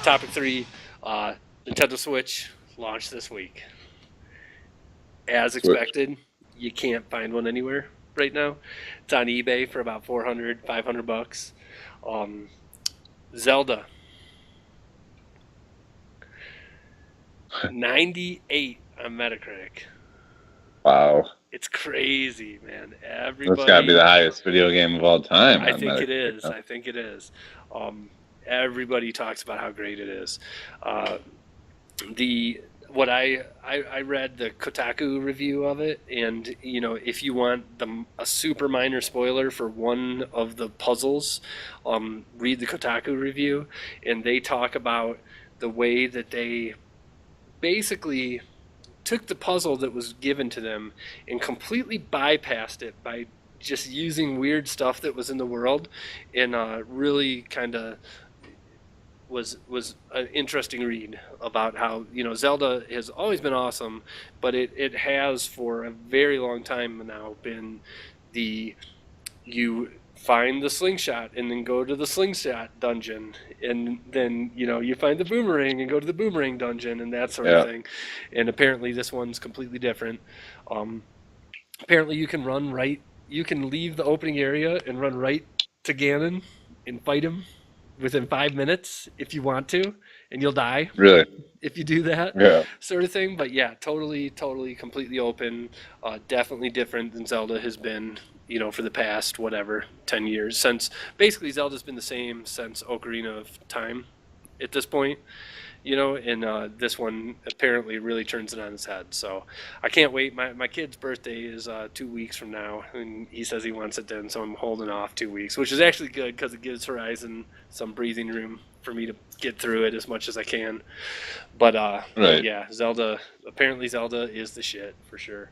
Topic 3, Nintendo Switch launched this week. As expected, you can't find one anywhere right now. It's on eBay for about 400, 500 bucks. Zelda 98 on Metacritic. Wow. It's crazy, man. That's got to be the highest video game of all time. I think it is. I think it is. Everybody talks about how great it is. I read the Kotaku review of it, and if you want a super minor spoiler for one of the puzzles, read the Kotaku review, and they talk about the way that they basically took the puzzle that was given to them and completely bypassed it by just using weird stuff that was in the world, and really kind of was an interesting read about how Zelda has always been awesome, but it has for a very long time now been you find the slingshot and then go to the slingshot dungeon, and then you find the boomerang and go to the boomerang dungeon and that sort of thing. And apparently this one's completely different. Apparently you can leave the opening area and run right to Ganon and fight him within 5 minutes if you want to, and you'll die. Really? If you do that, yeah, sort of thing. But yeah, totally, completely open. Definitely different than Zelda has been, for the past 10 years. Since basically Zelda's been the same since Ocarina of Time at this point. And this one apparently really turns it on its head. So I can't wait. My kid's birthday is 2 weeks from now, and he says he wants it then, so I'm holding off 2 weeks, which is actually good because it gives Horizon some breathing room for me to get through it as much as I can. But right. Yeah, apparently Zelda is the shit for sure.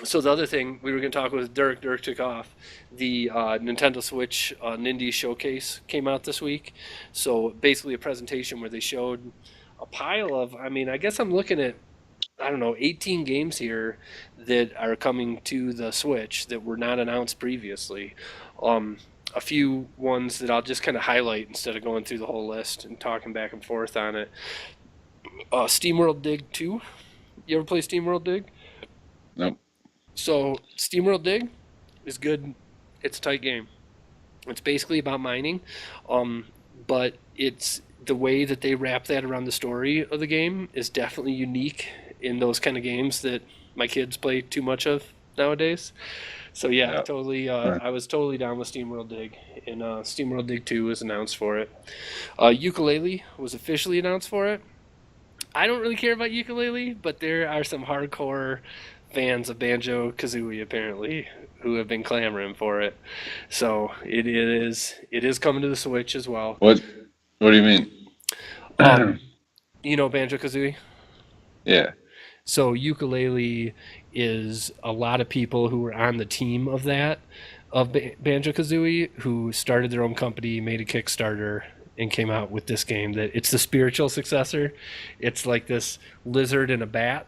So the other thing we were going to talk with Dirk took off. The Nintendo Switch Nindy Showcase came out this week. So basically a presentation where they showed a pile of, I guess I'm looking at, 18 games here that are coming to the Switch that were not announced previously. A few ones that I'll just kind of highlight instead of going through the whole list and talking back and forth on it. SteamWorld Dig 2. You ever play SteamWorld Dig? Nope. So SteamWorld Dig is good. It's a tight game. It's basically about mining, but it's the way that they wrap that around the story of the game is definitely unique in those kind of games that my kids play too much of nowadays. So yeah. Totally. I was totally down with SteamWorld Dig, and SteamWorld Dig 2 was announced for it. Ukulele was officially announced for it. I don't really care about Ukulele, but there are some hardcore fans of Banjo-Kazooie apparently who have been clamoring for it. So it is coming to the Switch as well. What do you mean? Banjo-Kazooie? Yeah. So Ukulele is a lot of people who were on the team of Banjo-Kazooie who started their own company, made a Kickstarter, and came out with this game that it's the spiritual successor. It's like this lizard and a bat,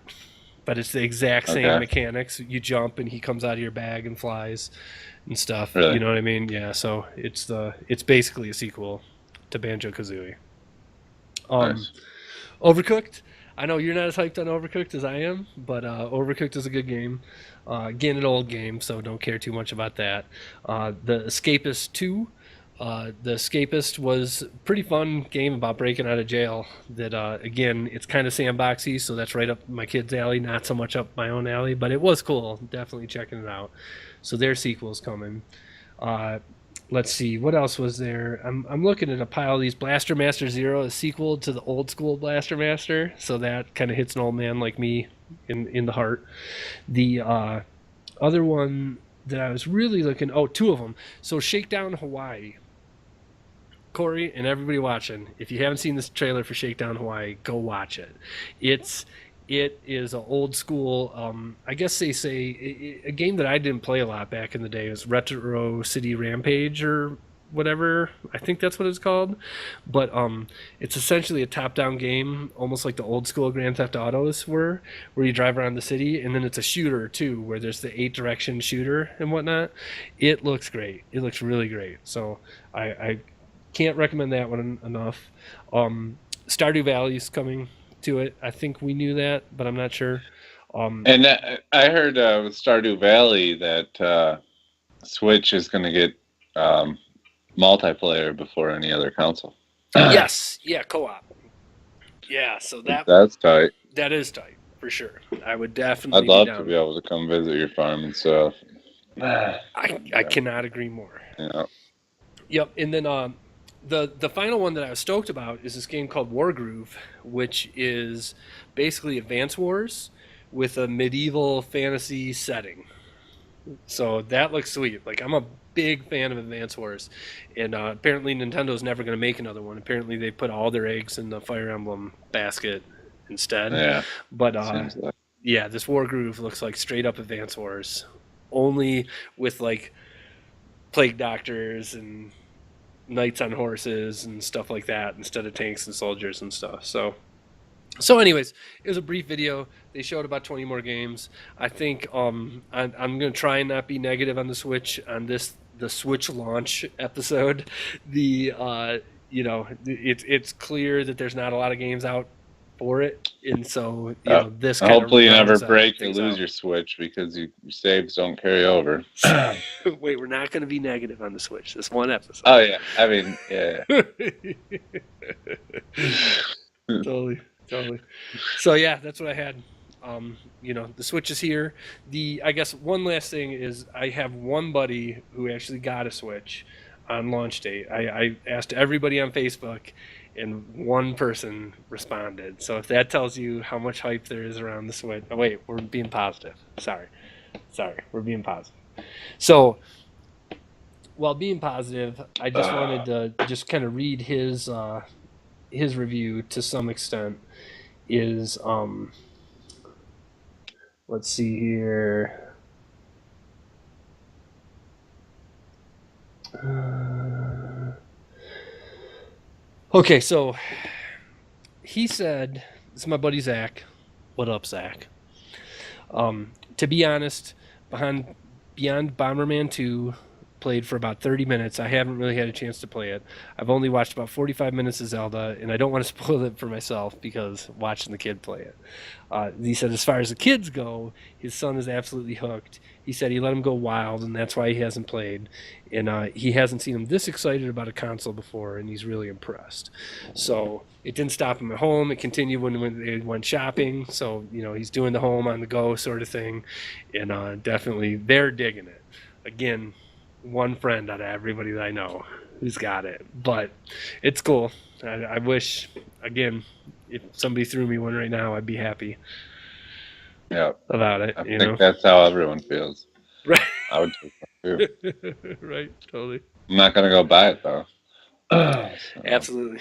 but it's the exact same mechanics. You jump and he comes out of your bag and flies and stuff. Really? You know what I mean? Yeah. So it's basically a sequel to Banjo-Kazooie. Nice. Overcooked. I know you're not as hyped on Overcooked as I am, but Overcooked is a good game. Again, an old game, so don't care too much about that. The Escapist 2. The Escapist was a pretty fun game about breaking out of jail that, again, it's kind of sandboxy, so that's right up my kid's alley, not so much up my own alley, but it was cool. Definitely checking it out. So their sequel's coming. Let's see, what else was there? I'm looking at a pile of these. Blaster Master Zero, a sequel to the old school Blaster Master, so that kind of hits an old man like me in the heart. The other one that I was really looking, two of them. So Shakedown Hawaii. Corey and everybody watching, if you haven't seen this trailer for Shakedown Hawaii, go watch it. It is an old school, I guess they say, a game that I didn't play a lot back in the day. It was Retro City Rampage or whatever. I think that's what it's called. But it's essentially a top-down game, almost like the old school Grand Theft Autos were, where you drive around the city, and then it's a shooter, too, where there's the 8-direction shooter and whatnot. It looks great. It looks really great. So I can't recommend that one enough. Stardew Valley's coming to it. I think we knew that, but I'm not sure. And I heard with Stardew Valley that Switch is going to get multiplayer before any other console. Yes, yeah, co-op. Yeah, so That's tight. that is tight for sure. I would definitely I'd be love to down. be able to come visit your farm and stuff. I cannot agree more. Yeah. Yep, and then the final one that I was stoked about is this game called Wargroove, which is basically Advance Wars with a medieval fantasy setting. So that looks sweet. Like I'm a big fan of Advance Wars, and apparently Nintendo's never going to make another one. Apparently they put all their eggs in the Fire Emblem basket instead. Yeah. But Seems like. yeah, this Wargroove looks like straight up Advance Wars, only with like plague doctors and knights on horses and stuff like that instead of tanks and soldiers and stuff. So anyways, it was a brief video. They showed about 20 more games. I think I'm going to try and not be negative on the Switch on the Switch launch episode. It's clear that there's not a lot of games out for it, and so this kind hopefully you never rounds break or things lose out. your Switch because your saves don't carry over. Wait, we're not going to be negative on the Switch. This one episode. Oh yeah, I mean yeah. Totally. So yeah, that's what I had. The Switch is here. I guess one last thing is I have one buddy who actually got a Switch on launch date. I asked everybody on Facebook, and one person responded. So if that tells you how much hype there is around the Switch, oh wait, we're being positive. Sorry, we're being positive. So while being positive, I just wanted to just kind of read his review to some extent. Is let's see here. Okay, so he said, "This is my buddy Zach. What up, Zach? To be honest, Beyond Bomberman 2 played for about 30 minutes. I haven't really had a chance to play it. I've only watched about 45 minutes of Zelda, and I don't want to spoil it for myself because watching the kid play it. He said as far as the kids go, his son is absolutely hooked. He said he let him go wild, and that's why he hasn't played. And he hasn't seen him this excited about a console before, and he's really impressed. So it didn't stop him at home. It continued when they went shopping. So, he's doing the home on the go sort of thing. And definitely they're digging it. Again, one friend out of everybody that I know who's got it, but it's cool. I wish, again, if somebody threw me one right now, I'd be happy. Yeah, about it. I think that's how everyone feels. Right. I would take one too. Right. Totally. I'm not gonna go buy it though. Absolutely.